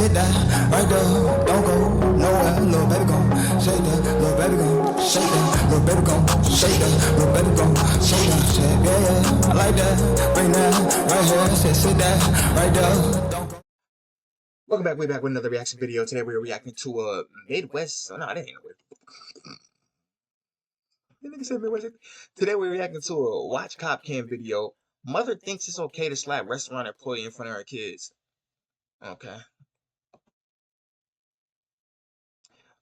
sit that right there, don't go nowhere, little baby gon' shake that, little baby gon' shake that, little baby gon' shake that, little baby gon' shake that, shit, yeah, I like that, bring that right here, sit that right there, don't go. Welcome back, way back with another reaction video. Today we're reacting to a Midwest. Oh, no, I didn't know it. Today we're reacting to a watch cop cam video. Mother thinks it's okay to slap restaurant employee in front of her kids. Okay.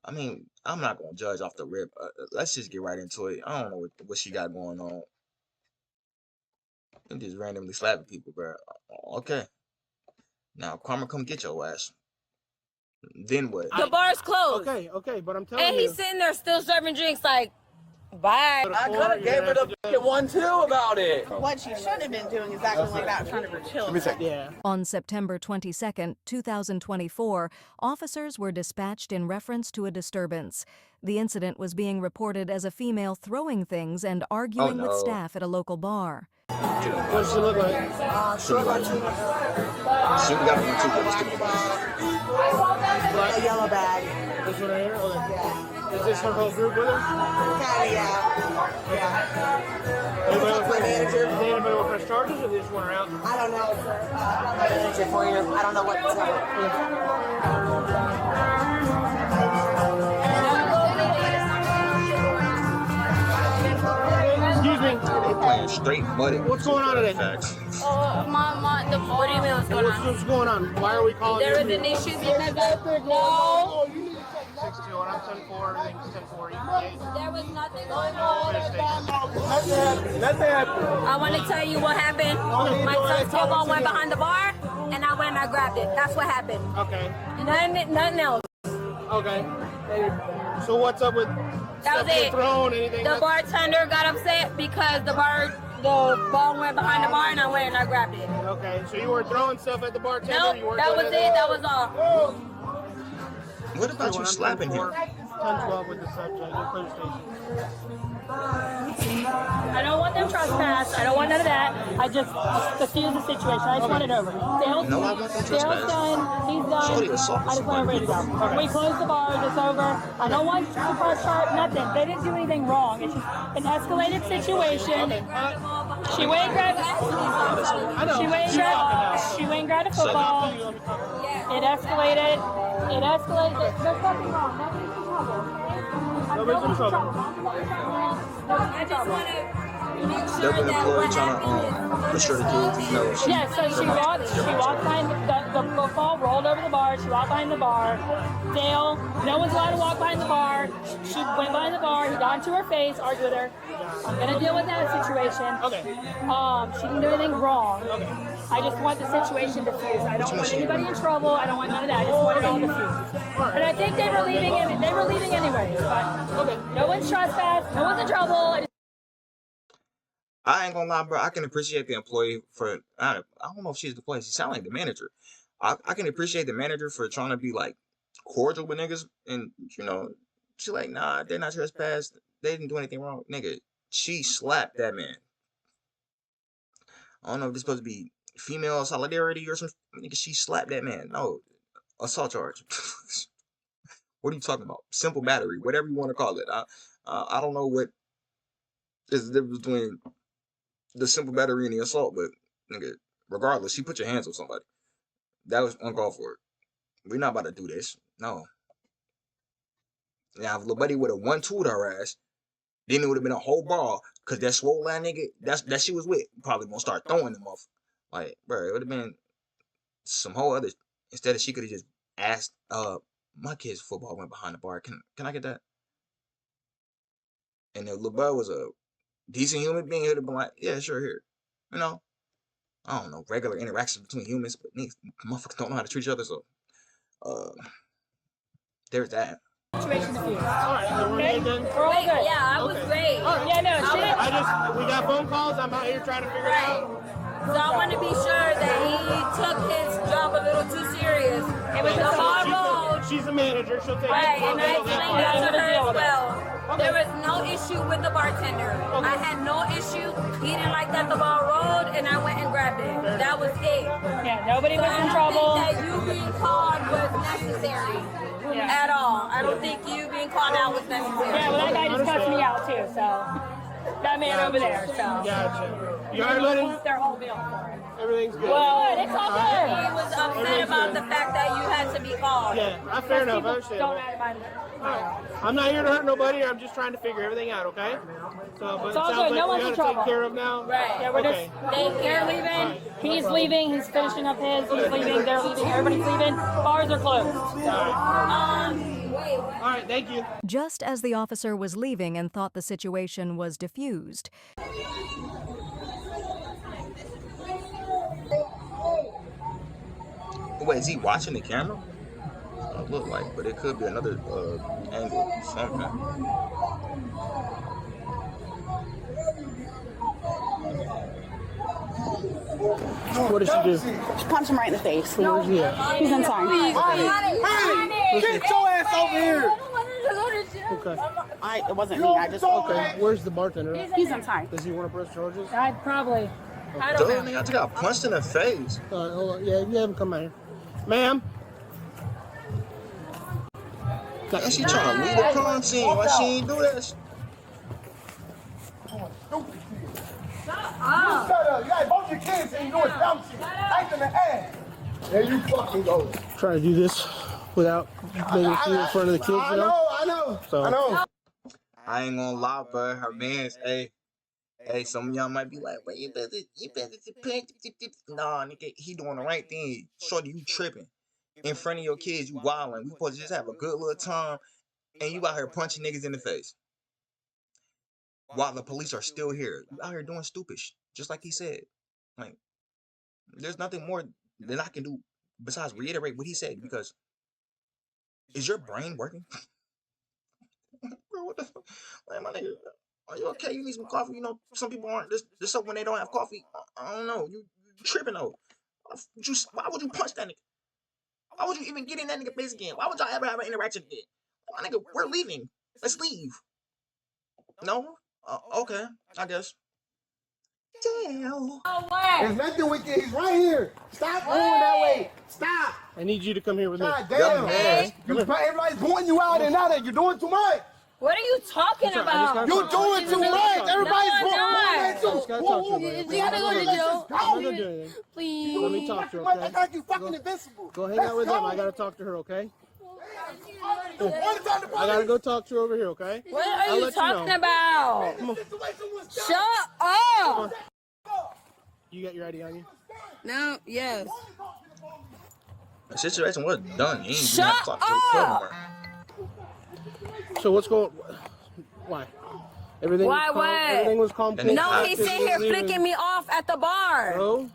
I mean, I'm not gonna judge off the rip. Let's just get right into it. I don't know what she got going on. I'm just randomly slapping people, bro. Okay. Now, karma, come get your ass. Then what? The bar's closed. Okay, but I'm telling you. And he's sitting there still serving drinks like, bye. I could have gave her the f***ing one too about it. What she should have been doing is acting like that in front of her children. Yeah. On September 22, 2024, officers were dispatched in reference to a disturbance. The incident was being reported as a female throwing things and arguing with staff at a local bar. What does she look like? She got one too, but let's think about A yellow bag. This one right here? Okay. Yeah. Is this her whole group with her? Kinda, yeah. Anybody else My manager. Does anybody want to press charges or they just want her out? I don't know, sir. My manager for you. I don't know what to tell. Excuse me. They playing straight muddy. What's going on today? Facts. What do you mean what's going on? What's going on? Why are we calling There you? was an issue because no, 6-2 and I'm 10-4, everything's 10-4. there was nothing going on. Nothing happened. I want to tell you what happened. My son's football went behind the bar, and I went and I grabbed it. That's what happened. Okay. Nothing else. Okay. So what's up with That was stuff getting it. thrown? Anything? The bartender got upset because the ball went behind the bar, and I went and I grabbed it. Okay. So you were throwing stuff at the bartender? Nope, You weren't that doing was it. That was all. What about you slapping him? 10-12 with the subject. Your police station. I don't want them trespassed. I don't want none of that. I just diffuse the situation. I just want it over. Dale's, No, I want them Dale's trespassed. done. He's done. Somebody assaulted I just want somebody. everybody to go. We closed the bar. It's over. I don't want to press charge. Nothing. They didn't do anything wrong. It's just an escalated situation. She went and grabbed. She went and grabbed a football. It escalated. It escalated. There's nothing wrong. Nobody's in trouble. I just want to make They've sure been that employed what trying happened to push her to kids. No, yeah, so she walked behind the football, rolled over the bar, she walked behind the bar. Dale, no one's allowed to walk behind the bar. She went behind the bar, he got into her face, argued with her. I'm gonna deal with that situation. Okay. She didn't do anything wrong. I just want the situation diffused. I don't want anybody in trouble. I don't want none of that. I just want it all diffused. And I think they were leaving anyway. But no one's trespassed, no one's in trouble. I ain't gonna lie, bro. I can appreciate the employee for. I don't know if she's the employee. She sound like the manager. I can appreciate the manager for trying to be like cordial with niggas, and she's like, nah, they're not trespassed. They didn't do anything wrong, nigga. She slapped that man. I don't know if this is supposed to be female solidarity or something. Nigga, she slapped that man. No, assault charge. What are you talking about? Simple battery, whatever you want to call it. I don't know what is the difference between the simple battery and the assault, but nigga, regardless, she put your hands on somebody. That was uncalled for. We're not about to do this. No. Now, if little buddy would have 1-2'd her ass, then it would have been a whole brawl. Cause that swole line nigga, that she was with, probably gonna start throwing them off. Like, bro, it would have been some whole other. Instead of she could have just asked, my kid's football went behind the bar. Can I get that? And if little bud was a decent human being, he'd have been like, yeah, sure, here. I don't know, regular interactions between humans, but niggas, motherfuckers don't know how to treat each other, so there's that. Situation diffused. Alright, so we're good then? We're all good. Yeah, I was great. Alright. Yeah, no, she didn't. We got phone calls. I'm out here trying to figure it out. So I want to be sure that he took his job a little too serious. It was a hard road. She's a manager. She'll take Right, and I explained that to her as well. Okay. There was no issue with the bartender. I had no issue. He didn't like that the ball rolled, and I went and grabbed it. That was it. Yeah, nobody was in trouble. I think that you being called was necessary at all. I don't think you being called out was necessary. Yeah, well, that guy just cussed me out too, so. That man over there, so. Gotcha. You alright, Lenny? Their whole bill for it. Everything's good. Well, it's all good. He was upset about the fact that you had to be called. Yeah, fair enough. I understand. Don't add my. I'm not here to hurt nobody. I'm just trying to figure everything out, okay? So, but It's all it sounds good. No like one's we in got to take trouble. care of now. Right. Yeah, we're Okay. just. They're leaving. He's leaving. He's finishing up his. He's leaving. They're leaving. Everybody's leaving. Bars are closed. All right, thank you. Just as the officer was leaving and thought the situation was diffused, Wait, is he watching the camera? It look like, but it could be another angle, something. What did she do? She punched him right in the face. Where's he at? He's inside. Get your ass over here. Okay. It wasn't me. I just Okay. Where's the bartender? He's inside. Does he want to press charges? I'd probably. I Duh, don't know. nigga, I just got punched in the face. Hold on. Yeah, you have him come out here. Ma'am. And she trying to leave the crime scene. Why she ain't do that? Shut up. You got both your kids and you doing dumb shit. Right in the ass. There you fucking go. Trying to do this without making it through in front of the kids, you know? I know. So, I know. I ain't gonna lie, bro. Her man's, hey, some of y'all might be like, well, you better pay. Nah, nigga, he doing the right thing. Shorty, you tripping. In front of your kids, you wildin'. We supposed to just have a good little time, and you out here punching niggas in the face. While the police are still here. You out here doing stupid shit, just like he said. Like, there's nothing more that I can do besides reiterate what he said, because is your brain working? Bro, what the fuck? Like, my nigga, are you okay? You need some coffee? You know, some people aren't. This up when they don't have coffee. I don't know. You tripping though. Why would you punch that nigga? Why would you even get in that nigga face again? Why would y'all ever have an interaction again? My nigga, we're leaving. Let's leave. No? Okay, I guess. Damn. There's nothing we can. He's right here. Stop going that way. Stop. I need you to come here with me. God damn. Hey. Everybody's pointing you out and now that you're doing too much. What are you talking about? You're doing too much. Everybody's No, I'm pointing at you. Just gotta talk to him. You gotta go to jail. I'm not gonna do anything. Please. Let me talk to her, Act okay? like you fucking invincible. Go hang out with them. I gotta talk to her, okay? One time the I gotta go talk to her over here, okay? What are I'll you let you know. talking about? Shut up! You got your ID on you? No, yes. The situation was done. You ain't Shut have to talk to the up! court. So what's going? Why? Everything. Why, was calm? what? Everything was calm. cool, No, he's after sitting you here leaving. flicking me off at the bar. Oh,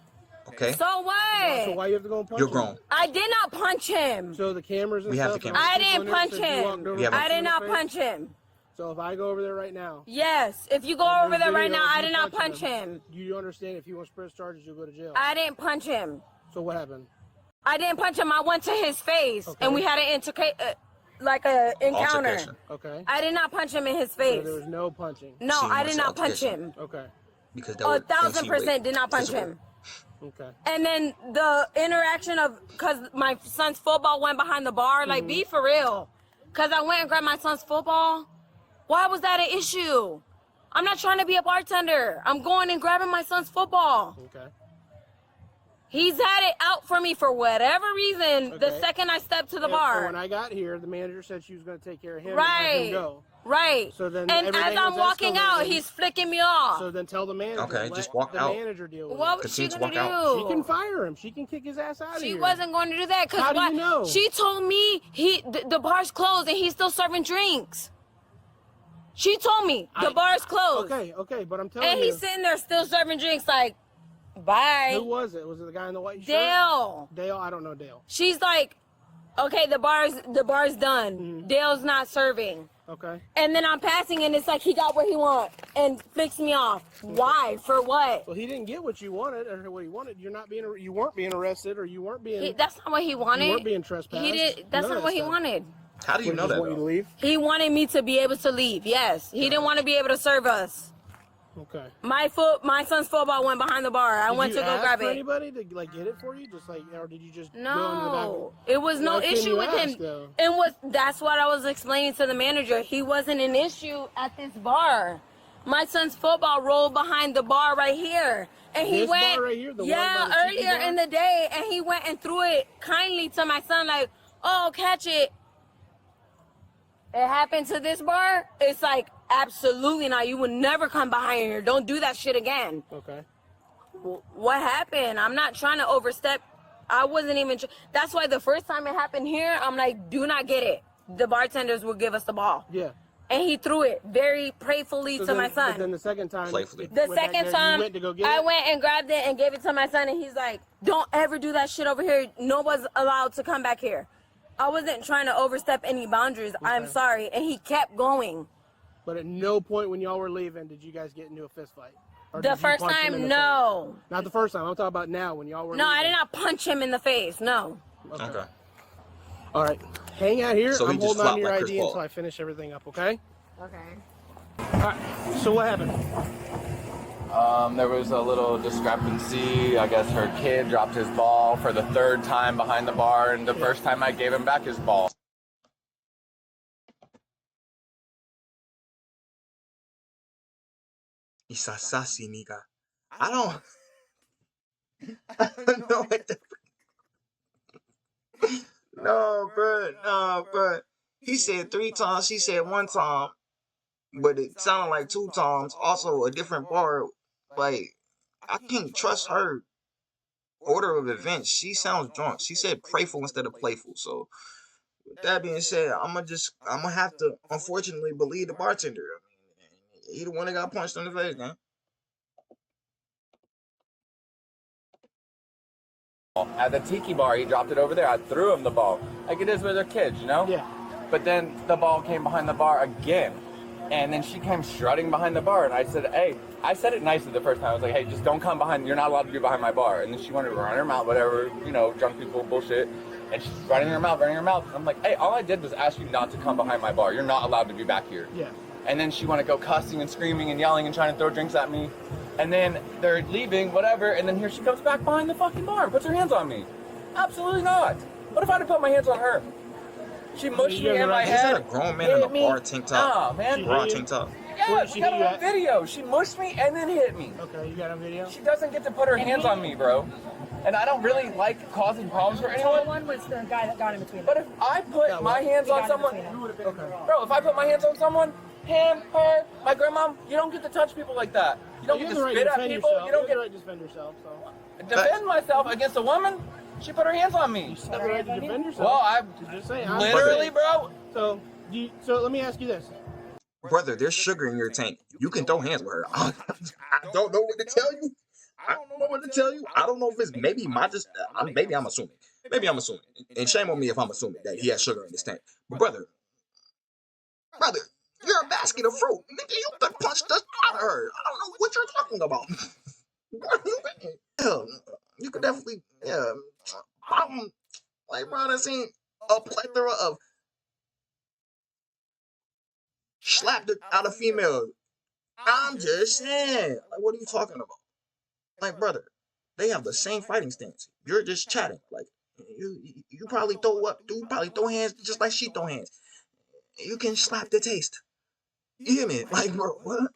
Okay. So so what? why you have to go and punch You're him? grown. I did not punch him. So the cameras and We have stuff. the cameras. I and didn't people on punch there said you walked him. over We have and I punched did him in not the face? punch him. So if I go over there right now, Yes, if you go and over there's there right video now, of I you did not punching punch him. You understand if he wants to press charges, you'll go to jail. I didn't punch him. So what happened? I didn't punch him. I went to his face, Okay. and we had an encounter. Altercation. Okay. I did not punch him in his So face. there was no punching. No, See, I did it's not punch altercation. him. Okay. Because that would 1,000% did not punch him. Okay. And then the interaction of, because my son's football went behind the bar, like, be for real. Because I went and grabbed my son's football. Why was that an issue? I'm not trying to be a bartender. I'm going and grabbing my son's football. Okay. He's had it out for me for whatever reason the Okay. second I stepped to the And bar. when I got here, the manager said she was going to take care of him. And Right. let him go. Right. So then and everything as I'm was walking out, escalating. he's flicking me off. So then tell the manager. Okay, let just walk the out. manager deal with What it. was she Continue to gonna walk out. do? She can fire him. She can kick his ass out of She here. wasn't going to do that because How do you know? She told me the bar's closed and he's still serving drinks. She told me the bar's closed. Okay, but I'm telling And you. he's sitting there still serving drinks like, bye. Who was it? Was it the guy in the white shirt? Dale. Dale? I don't know Dale. She's like, okay, the bar's done. Mm-hmm. Dale's not serving. Okay. And then I'm passing and it's like he got what he wants and flicks me off. Why? For what? Well, he didn't get what you wanted or what he wanted. You weren't being arrested or you weren't being. That's not what he wanted. You weren't being trespassed. He did. That's None not of what that he stuff. wanted. How do you What, know he just that? want you to Though? leave? He wanted me to be able to leave. Yes. He didn't want to be able to serve us. Okay. My son's football went behind the bar. I went to go grab it. Anybody to like get it for you? Just like, or did you just go into the No, back? it was no issue with him. That's what I was explaining to the manager. He wasn't an issue at this bar. My son's football rolled behind the bar right here, and he went. Bar right here, the yeah, one by the earlier in the day, and he went and threw it kindly to my son, like, "Oh, catch it." It happened to this bar. It's like, absolutely not. You would never come behind here. Don't do that shit again. Okay. What happened? I'm not trying to overstep. I wasn't even. That's why the first time it happened here, I'm like, do not get it. The bartenders will give us the ball. Yeah. And he threw it very prayfully to my son. But then the second time, playfully. The second time, I went and grabbed it and gave it to my son, and he's like, don't ever do that shit over here. Nobody's allowed to come back here. I wasn't trying to overstep any boundaries. Okay. I'm sorry. And he kept going. But at no point when y'all were leaving did you guys get into a fist fight? The first time, no. Not the first time. I'm talking about now when y'all were leaving. No, I did not punch him in the face. No. Okay. All right. Hang out here. So I'm holding on to your ID until I finish everything up, okay? Okay. All right. So what happened? There was a little discrepancy. I guess her kid dropped his ball for the third time behind the bar, and the first time I gave him back his ball. Isasasi, nigga. I don't know what the... No, bro. He said 3 times. She said 1 time. But it sounded like 2 times. Also, a different bar. Like, I can't trust her order of events. She sounds drunk. She said prayful instead of playful. So, with that being said, I'm gonna have to, unfortunately, believe the bartender. He the one that got punched in the face, man. At the tiki bar, he dropped it over there. I threw him the ball. Like it is with their kids, you know? Yeah. But then the ball came behind the bar again. And then she came strutting behind the bar, and I said, hey, I said it nicely the first time. I was like, hey, just don't come behind, you're not allowed to be behind my bar. And then she wanted to run her mouth, whatever, you know, drunk people, bullshit. And she's running her mouth. I'm like, hey, all I did was ask you not to come behind my bar. You're not allowed to be back here. Yeah. And then she wanted to go cussing and screaming and yelling and trying to throw drinks at me. And then they're leaving, whatever, and then here she comes back behind the fucking bar and puts her hands on me. Absolutely not. What if I had to put my hands on her? She mushed me in my head. Is that a grown man in a bar tank top? Nah, man. Bar tank top. Yeah, she got it on video. She mushed me and then hit me. Okay, you got on video? She doesn't get to put her hands on me, bro. And I don't really like causing problems for anyone. The one was the guy that got in between. But if I put my hands on someone, bro, if I put my hands on someone, him, her, my grandma, you don't get to touch people like that. You don't get to spit at people. You don't get to defend yourself. So. Defend myself against a woman. She put her hands on me. You have the right to defend yourself. Well, I'm just saying. Literally, bro. So let me ask you this. Brother, there's sugar in your tank. You can throw hands with her. I don't know what to tell you. I don't know what to tell you. I don't know if it's maybe maybe I'm assuming. Maybe I'm assuming. And shame on me if I'm assuming that he has sugar in his tank. But brother, you're a basket of fruit. Nigga, you could punch the out of her. I don't know what you're talking about. You could definitely, like, bro, I've seen a plethora of slapped out of females. I'm just saying. Like, what are you talking about? Like, brother, they have the same fighting stance. You're just chatting. Like, you probably throw hands just like she throw hands. You can slap the taste. You hear me? Like, bro, what?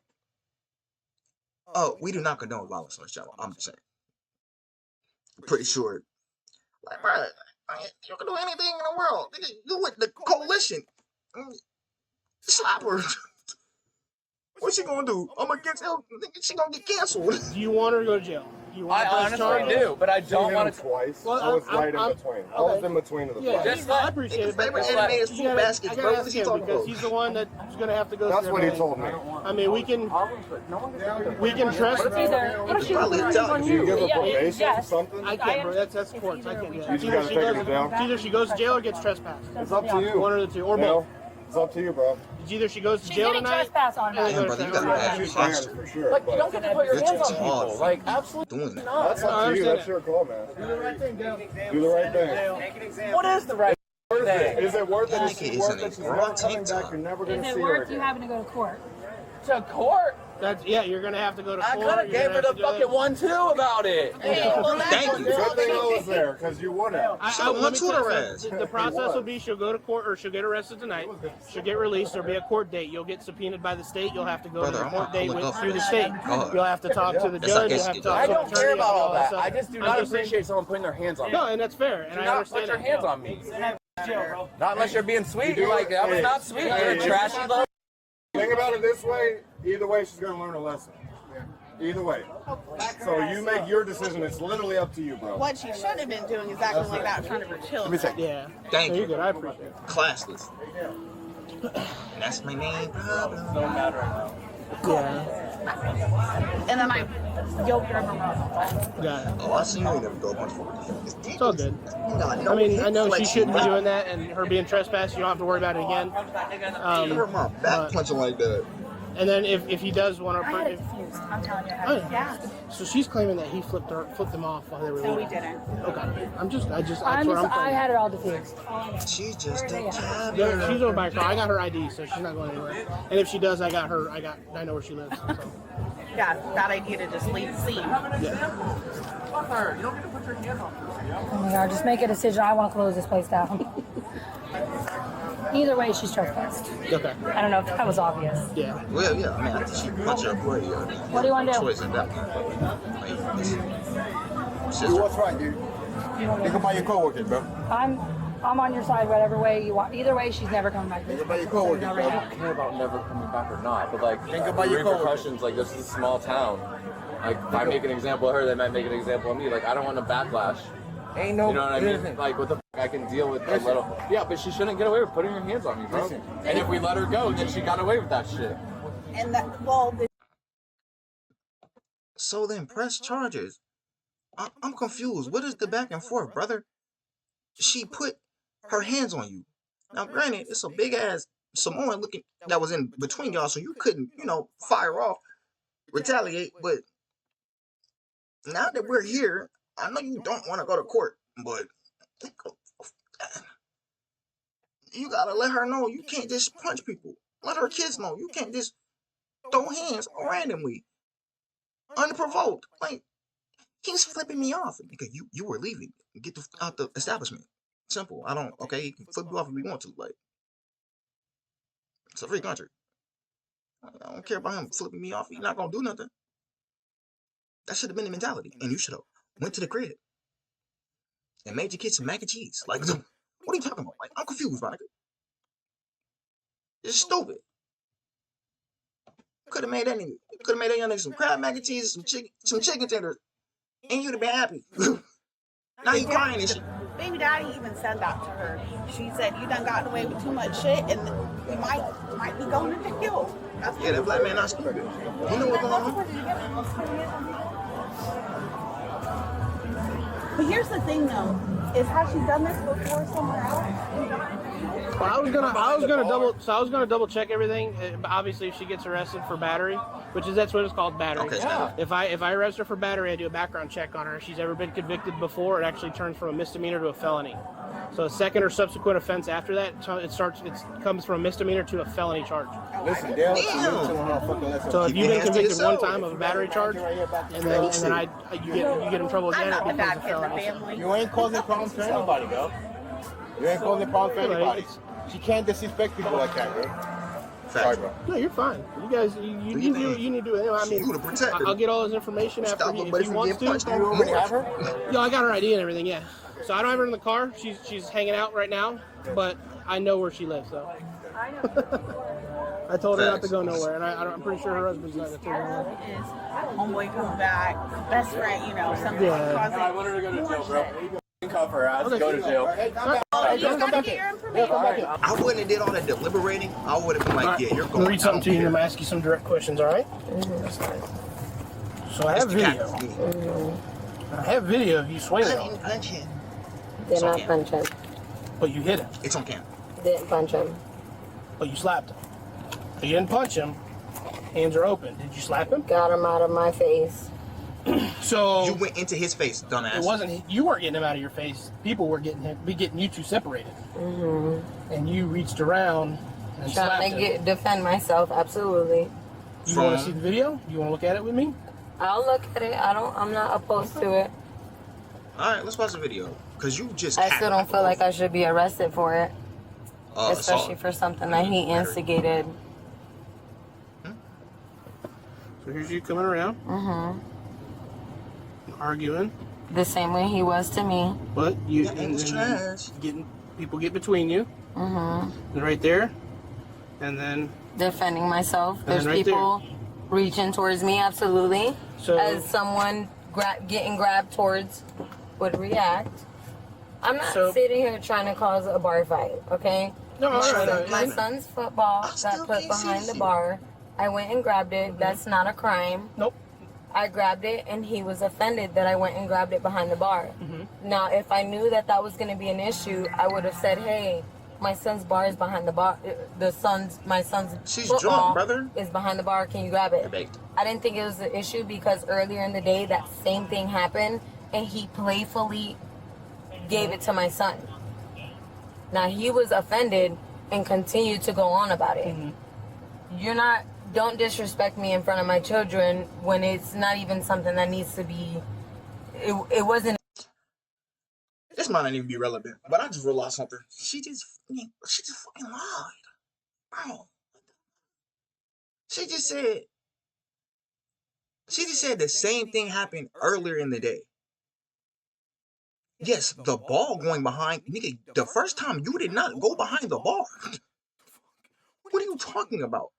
Oh, we do not condone violence on this channel. I'm just saying. Pretty sure. Like, bro, you can do anything in the world. You with the coalition. Slap her. What's she gonna do? I'm gonna get her. She gonna get canceled. Do you want her to go to jail? I honestly do, but I don't want to. Twice. Well, I was right in between. I was in between of the yeah, just I appreciate it. Favorite anime is Fruit Baskets, bro. What is he talking about? He's the one that's gonna have to go. That's what he told me. I mean, we can trust. He probably tell Do you give a probation or something? I can't, bro. That's courts. I can't do that. You just gotta take her to jail. It's either she goes to jail or gets trespassed. It's up to you. One or the two, or both. It's up to you, bro. It's either she goes to jail tonight. Trespass on her. Damn, brother, you got a bad posture. For sure. Like, you don't get to put your You're hands too on hard people. Like, absolutely doing that. not. That's up to you. That's your call, man. Do the right thing. Do the right thing. What is the right thing? Is it worth it? Is Is it worth it? She's never coming back. You're never gonna Is see it her worth you again. having to go to court? To court? Yeah, you're gonna have to go to I court. could have gave her the fucking 1-2 about it. Thank you. Good thing I was there, because you wouldn't. Let me tell you, the process will be she'll go to court or she'll get arrested tonight. She'll get released. There'll be a court date. You'll get subpoenaed by the state. You'll have to go to the court date through the state. You'll have to talk to the judge. You'll have to talk I to the don't attorney. care about all that. stuff. I just do not appreciate someone putting their hands on me. No, and that's fair. And Do I not understand put your that. hands on me. Not unless you're being sweet. You're like, that was not sweet. You're a trashy little. Think about it this way, either way she's gonna learn a lesson. Either way. So you make your decision, it's literally up to you, bro. What she should have been doing is acting like that in front of her children. Yeah. Thank You're you. good. I appreciate it. Classless. That's my main problem. No matter now. Yeah. And then I yoked her wrong. Got it. Oh, I seen you never go much for it. It's all good. I mean, I know she shouldn't be doing that, and her being trespassed, you don't have to worry about it again. Hurt my back punching like that. And then if he does want to, I'm telling you. oh, yeah. So she's claiming that he flipped them off while they were No, we leaving. didn't. Okay. That's I what I'm claiming. had it all diffused. She's just a child. Yeah, she's over by her car. I got her ID, so she's not going anywhere. And if she does, I know where she lives. So. Yeah, bad idea to just leave the scene. Yeah. Oh my God, just make a decision. I want to close this place down. Either way, she's trespassed. Okay. I don't know if that was obvious. Yeah. Well, yeah, I mean, I think she punched her body. What do you want to do? Choice at that point. Like, it's Do what's right, dude. Think about your coworkers, bro. I'm on your side, whatever way you want. Either way, she's never coming back. Think about your coworkers, I bro. don't care about never coming back or not, but like, Think about your repercussions, like, this is a small town. Like, if I make an example of her, they might make an example of me. Like, I don't want a backlash. Ain't no. You know what I mean? Like, what the f***, I can deal with a little. Yeah, but she shouldn't get away with putting her hands on me, bro. Listen. And if we let her go, then she got away with that shit. And that, well, So then press charges. I'm confused. What is the back and forth, brother? She put her hands on you. Now, granted, it's a big ass Samoan looking that was in between y'all, so you couldn't, fire off, retaliate. But now that we're here, I know you don't want to go to court, but you gotta let her know you can't just punch people. Let her kids know you can't just throw hands randomly, unprovoked. Like, he's flipping me off because you were leaving. Get out the establishment. Simple. Okay, you can flip you off if you want to. Like, it's a free country. I don't care about him flipping me off. He's not gonna do nothing. That should have been the mentality. And you should have went to the crib and made your kids some mac and cheese. Like, what are you talking about? Like, I'm confused, Monica. It's stupid. Could have made that young nigga some crab mac and cheese, some chicken tenders, and you'd have been happy. Now you crying and shit. baby daddy even said that to her. She said, "You done gotten away with too much shit, and you might be going to jail." Yeah, that black man not stupid. You know what's going on? But here's the thing, though, is has she done this before somewhere else? Well, I was gonna double check everything. Obviously, if she gets arrested for battery, that's what it's called, battery. Okay, yeah. If I arrest her for battery, I do a background check on her. If she's ever been convicted before, it actually turns from a misdemeanor to a felony. So a second or subsequent offense after that, it comes from a misdemeanor to a felony charge. Listen, Dale, So if you've been convicted one time of a battery charge, and then you get in trouble again, it becomes a felony. you ain't causing problems for anybody, bro. You ain't causing problems for anybody. She can't disrespect people like that, bro. Sorry, bro. No, you're fine. You guys, you need to do what you need to do. I mean, I'll get all his information after if he wants to. You already have her? Yo, I got her ID and everything, yeah. So I don't have her in the car. She's hanging out right now, but I know where she lives, so. I told her not to go nowhere, and I'm pretty sure her husband's not going to take her nowhere. Homeboy come back, best friend, something Yeah. I want her to go to jail, bro. Cuff her ass, go to jail. come back here. I wouldn't have did all that deliberating. I would have been like, yeah, you're I'm going. gonna read something to you, and I'm gonna ask you some direct questions, all right? So I have video. I have video of you swinging on him, punch him. Did not punch him. but you hit him, It's on camera. Didn't punch him. but you slapped him. But you didn't punch him. Hands are open. Did you slap him? Got him out of my face. So You went into his face, dumbass. it wasn't. You weren't getting him out of your face. People were getting you two separated. And you reached around and slapped Trying him. to defend myself, absolutely. You want to see the video? You want to look at it with me? I'll look at it. I'm not opposed to it. All right, let's watch the video. Cause you just. I still don't feel like I should be arrested for it, especially assault. for something that he instigated. So here's you coming around. Arguing. The same way he was to me. But you Yeah, it was trash. people get between you. And right there. And then Defending myself. And There's then right people reaching towards me, absolutely. So- as someone getting grabbed towards would react. I'm not So- sitting here trying to cause a bar fight, okay? No, all right. My son's football got put behind the bar. I went and grabbed it. That's not a crime. Nope. I grabbed it, and he was offended that I went and grabbed it behind the bar. Now, if I knew that that was going to be an issue, I would have said, "Hey, my son's bar is behind the bar. My son's She's football drunk, brother. is behind the bar. Can you grab it?" You're baked. I didn't think it was an issue because earlier in the day that same thing happened, and he playfully gave it to my son. Now he was offended and continued to go on about it. Don't disrespect me in front of my children when it's not even something that needs to be. It wasn't. This might not even be relevant, but I just realized something. She just fucking lied. Bro. She just said the same thing happened earlier in the day. Yes, the ball going behind, nigga, the first time you did not go behind the bar. What are you talking about?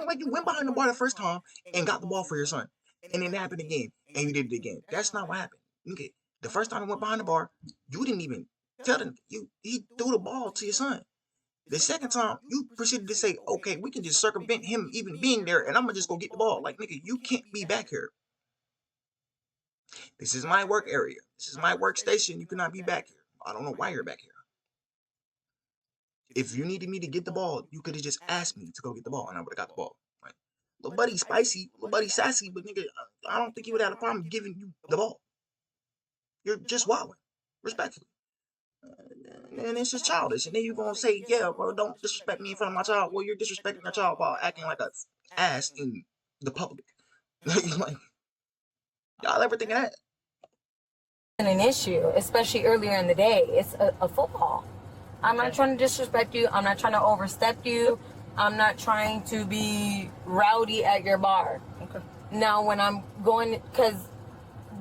Like you went behind the bar the first time and got the ball for your son. And then it happened again. And you did it again. That's not what happened. Okay. The first time you went behind the bar, you didn't even tell him he threw the ball to your son. The second time, you proceeded to say, okay, we can just circumvent him even being there and I'm gonna just go get the ball. Like, nigga, you can't be back here. This is my work area. This is my workstation. You cannot be back here. I don't know why you're back here. If you needed me to get the ball, you could have just asked me to go get the ball, and I would have got the ball. Right? Little buddy spicy, little buddy sassy, but nigga, I don't think he would have had a problem giving you the ball. You're just wilding, respectfully. And it's just childish. And then you're gonna say, yeah, bro, don't disrespect me in front of my child. Well, you're disrespecting your child while acting like a ass in the public. Like, y'all ever think of that? An issue, especially earlier in the day. It's a football. I'm not trying to disrespect you. I'm not trying to overstep you. I'm not trying to be rowdy at your bar. Okay. Now, when I'm going, because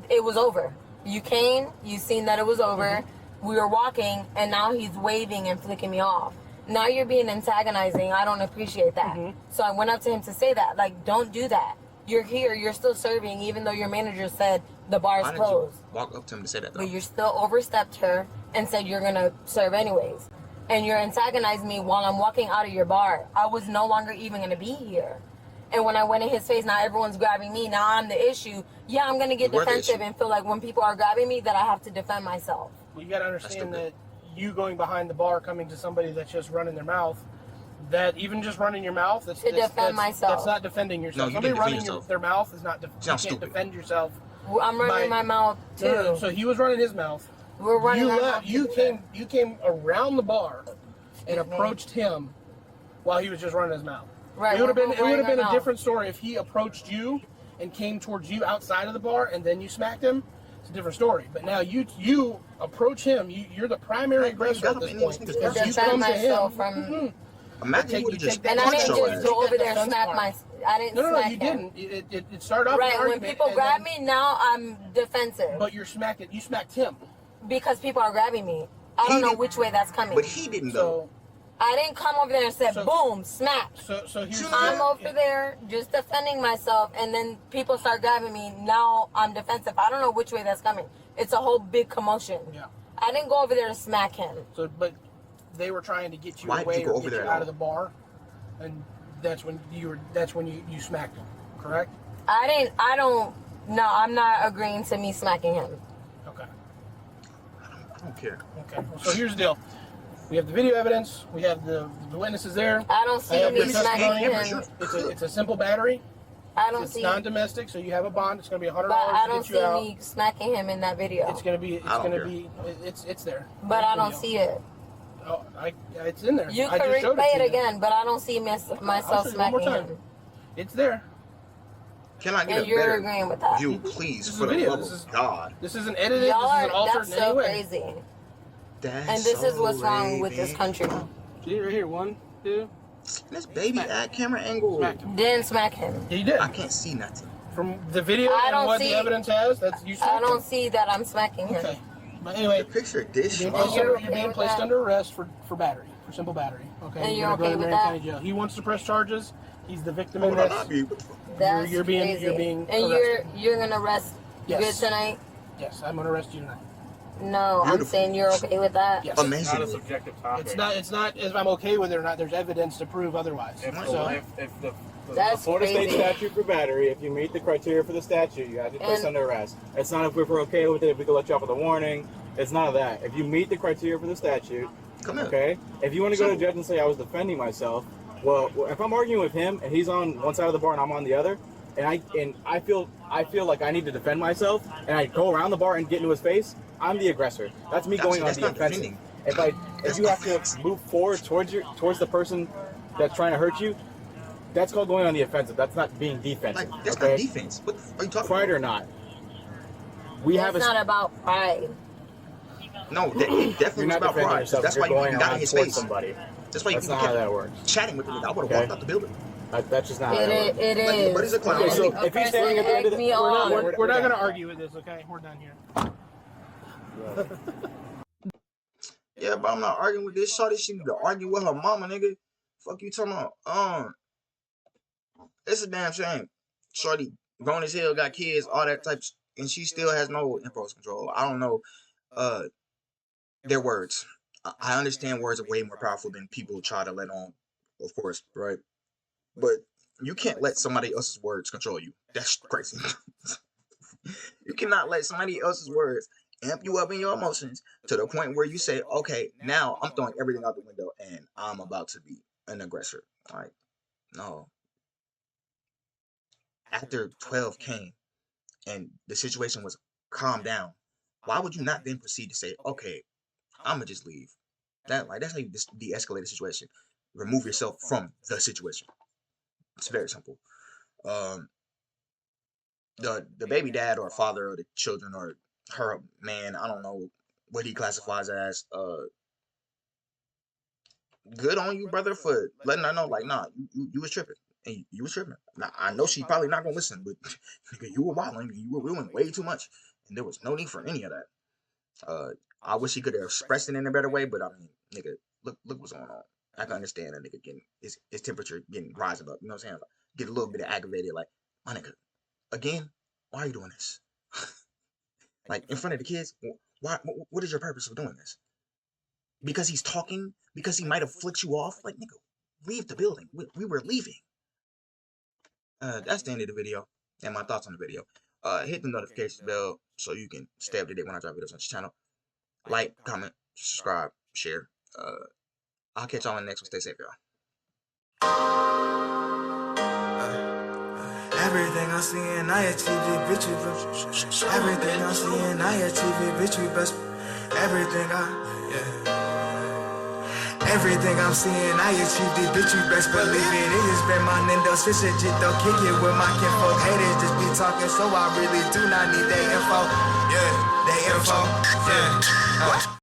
it was over. You came, you seen that it was over. We were walking, and now he's waving and flicking me off. Now you're being antagonizing. I don't appreciate that. So I went up to him to say that. Like, don't do that. You're here. You're still serving, even though your manager said the bar's Why did closed. you walk up to him to say that, though? But you still overstepped her and said you're going to serve anyways. And you're antagonizing me while I'm walking out of your bar. I was no longer even going to be here. And when I went in his face, now everyone's grabbing me. Now I'm the issue. Yeah, I'm going to get defensive and feel like when people are grabbing me that I have to defend myself. Well, you got to understand that you going behind the bar, coming to somebody that's just running their mouth, that even just running your mouth, that's myself. That's not defending yourself. No, somebody running their mouth is not. You can't defend yourself. I'm running my mouth too. No. So he was running his mouth. We're running. You came around the bar and approached him while he was just running his mouth. Right. It would have been a different story if he approached you and came towards you outside of the bar and then you smacked him. It's a different story. But now you approach him. You're the primary aggressor at this point. To defend myself from. Imagine you just and I didn't just go over there and smack my. I didn't. No, smack you him. didn't. It started off right. an When people grab me, now I'm defensive. But you smacked him. Because people are grabbing me. I don't know which way that's coming. But he didn't though. I didn't come over there and said, boom, smack. So here's I'm over there just defending myself, and then people start grabbing me. Now I'm defensive. I don't know which way that's coming. It's a whole big commotion. Yeah. I didn't go over there to smack him. So, but they were trying to get you Why away did you go or over get there you out of the bar, and that's when you smacked him, correct? No, I'm not agreeing to me smacking him. Okay. I don't care. Okay. So here's the deal. We have the video evidence. We have the witnesses there. I don't see me smacking him. It's a simple battery. It's non-domestic, so you have a bond. It's going to be $100 But I don't to get you out. see me smacking him in that video. It's there. But I don't see it. Oh, it's in there. You can replay it again, but I don't see myself smacking him. It's there. Can I get And a you're better agreeing with that. view, please, This is for the video. love of God? This isn't edited. Y'all This isn't altered that's in any so way. crazy. That's And this is so what's wrong with this wavy. country. See right here, 1, 2. This baby at camera angle. Smacked him. Didn't smack him. Yeah, you did. I can't see nothing. From the video I and don't what see- the evidence has, that's you. I don't see that I'm smacking him. Okay. But anyway, The picture this you're strong. being placed under arrest for battery, for simple battery. Okay. And you're gonna go okay to with Marion that? County Jail. He wants to press charges. He's the victim Hold in on, this. I'll be. That's You're being- crazy. you're being and arrested. you're gonna arrest Yes. good tonight? Yes, I'm gonna arrest you tonight. No, I'm Beautiful. saying you're okay with that. Yes. Amazing. subjective topic. It's not if I'm okay with it or not. There's evidence to prove otherwise. If the That's Florida State crazy. statute for battery, if you meet the criteria for the statute, you have to be placed And- under arrest. It's not if we're okay with it, if we can let you off with a warning. It's none of that. If you meet the criteria for the statute, Come here. okay? If you want to go to the judge and say I was defending myself, well, if I'm arguing with him and he's on one side of the bar and I'm on the other, and I feel like I need to defend myself, and I go around the bar and get into his face, I'm the aggressor. That's me going on That's the not offensive. defending. If you have to move forward towards the person that's trying to hurt you, that's called going on the offensive. That's not being defensive. Like, that's okay? not defense. What are you talking Pride about? or not, we have It's a. not about pride. No, it You're definitely was not about defending pride. yourself. That's You're why you going got in around his towards face. somebody. That's why you That's not how kept that works. chatting with him. I would have Okay. walked out the building. That's just not how that works. It Like, is. but he's a clown. Okay, so if he's standing at the end of the, Me on. We're not gonna argue with this. Okay, we're done here. Yeah, but I'm not arguing with this shorty. She need to argue with her mama, nigga. Fuck you talking about? It's a damn shame. Shorty grown as hell, got kids, all that type, and she still has no impulse control. I don't know. Their words. I understand words are way more powerful than people try to let on, of course, right? But you can't let somebody else's words control you. That's crazy. You cannot let somebody else's words amp you up in your emotions to the point where you say, okay, now I'm throwing everything out the window and I'm about to be an aggressor. Like, no. After 12 came and the situation was calmed down, why would you not then proceed to say, okay, I'm gonna just leave? That's how you de-escalate the situation. Remove yourself from the situation. It's very simple. The baby dad or father of the children or her man, I don't know what he classifies as. Good on you, brother, for letting her know, like, nah, you was tripping. And you was tripping. Now, I know she's probably not gonna listen, but nigga, you were wilding. You were doing way too much, and there was no need for any of that. I wish he could have expressed it in a better way, but I mean, nigga, look what's going on. I can understand that nigga getting his temperature getting rising up. You know what I'm saying? Like, get a little bit of aggravated. Like, my nigga, again, why are you doing this? Like, in front of the kids, why? What is your purpose of doing this? Because he's talking? Because he might have flicked you off? Like, nigga, leave the building. We were leaving. That's the end of the video and my thoughts on the video. Hit the notification bell so you can stay up to date when I drop videos on this channel. Like, comment, subscribe, share. I'll catch y'all in the next one. Stay safe, y'all. Everything I see and I achieve it, bitch, we best. Everything I see and I achieve it, bitch, we best. Everything Everything I'm seeing, I achieved it, bitch, you best believe it. It has been my Nintendo switch it, though, kick it with my kinfolk. Haters just be talking, so I really do not need that info. Yeah, that info. Yeah.